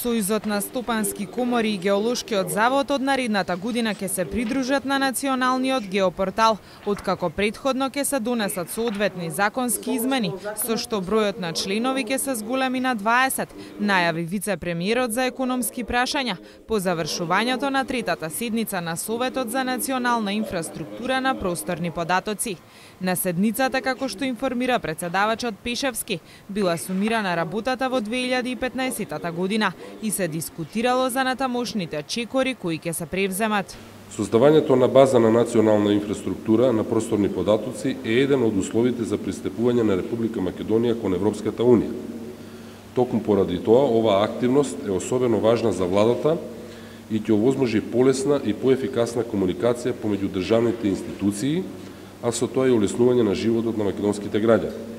Сојузот на стопански комори и геолошкиот завод од наредната година ќе се придружат на националниот геопортал, откако претходно ќе се донесат соодветни законски измени, со што бројот на членови ќе се зголеми на 20, најави вице-премиерот за економски прашања по завршувањето на третата седница на Советот за национална инфраструктура на просторни податоци. На седницата, како што информира претседавачот Пешевски, била сумирана работата во 2015 година и се дискутирало за натамошните чекори кои ќе се превземат. Создавањето на база на национална инфраструктура на просторни податоци е еден од условите за пристапување на Република Македонија кон Европската Унија. Токму поради тоа, оваа активност е особено важна за владата и ќе овозможи полесна и поефикасна комуникација помеѓу државните институции, а со тоа и улеснување на животот на македонските граѓани.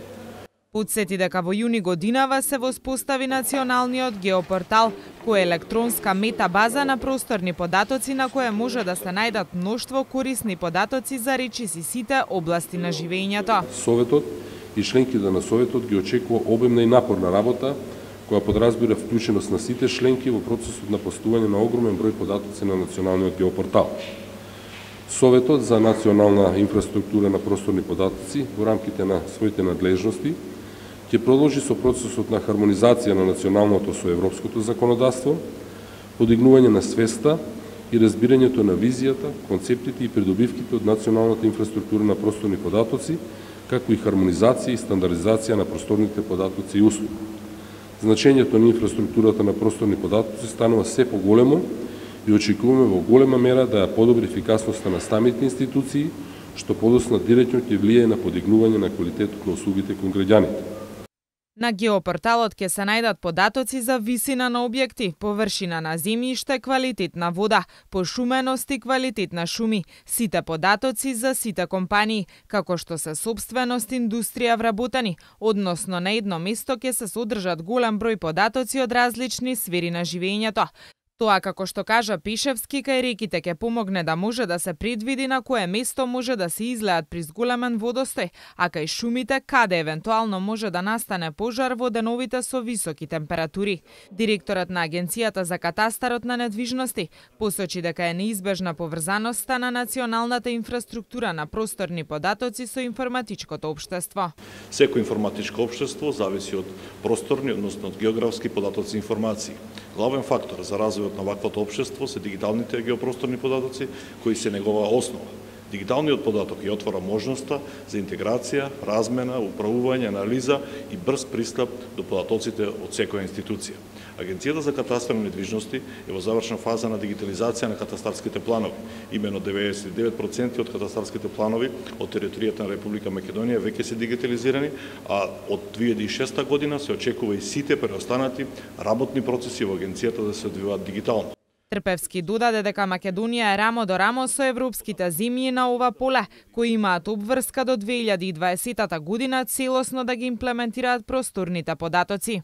Подсети дека во јуни годинава се воспостави националниот геопортал, кој е електронска метабаза на просторни податоци на која може да се најдат мноштво корисни податоци за речиси сите области на живењето. Советот и членките на Советот ги очекува обемна и напорна работа, која подразбира вклученост на сите членки во процесот на постување на огромен број податоци на националниот геопортал. Советот за национална инфраструктура на просторни податоци во рамките на своите надлежности ќе продолжи со процесот на хармонизација на националното со европското законодавство, подигнување на свеста и разбирањето на визијата, концептите и придобивките од националната инфраструктура на просторни податоци, како и хармонизација и стандардизација на просторните податоци и услуги. Значењето на инфраструктурата на просторни податоци станува се поголемо и очекуваме во голема мера да ја подобри ефикасноста на самите институции, што подоцна директно ќе влијае на подигнување на квалитетот на услугите кон граѓаните. На геопорталот ќе се најдат податоци за висина на објекти, површина на земјиште, квалитет на вода, пошуменост и квалитет на шуми, сите податоци за сите компании, како што се сопственост, индустрија, вработени, односно на едно место ќе се содржат голем број податоци од различни сфери на живењето. Тоа, како што кажа Пешевски, кај реките ќе помогне да може да се предвиди на кое место може да се излеат при зголемен водостој, а кај шумите каде евентуално може да настане пожар во деновите со високи температури. Директорот на Агенцијата за катастарот на недвижности посочи дека е неизбежна поврзаноста на националната инфраструктура на просторни податоци со информатичкото општество. Секој информатичко општество зависи од просторни, односно од географски податоци и информации. Главен фактор за развојот на ваквото општество се дигиталните геопросторни податоци, кои се негова основа. Дигиталниот податок ја отвора можноста за интеграција, размена, управување, анализа и брз пристап до податоците од секоја институција. Агенцијата за катастар на недвижности е во завршна фаза на дигитализација на катастарските планови. Имено 99% од катастарските планови од територијата на Република Македонија веќе се дигитализирани, а од 2006 година се очекува и сите преостанати работни процеси во агенцијата да се одвиваат дигитално. Трпевски додаде дека Македонија е рамо до рамо со европските земји на ова поле, кои имаат обврска до 2020 година целосно да ги имплементираат просторните податоци.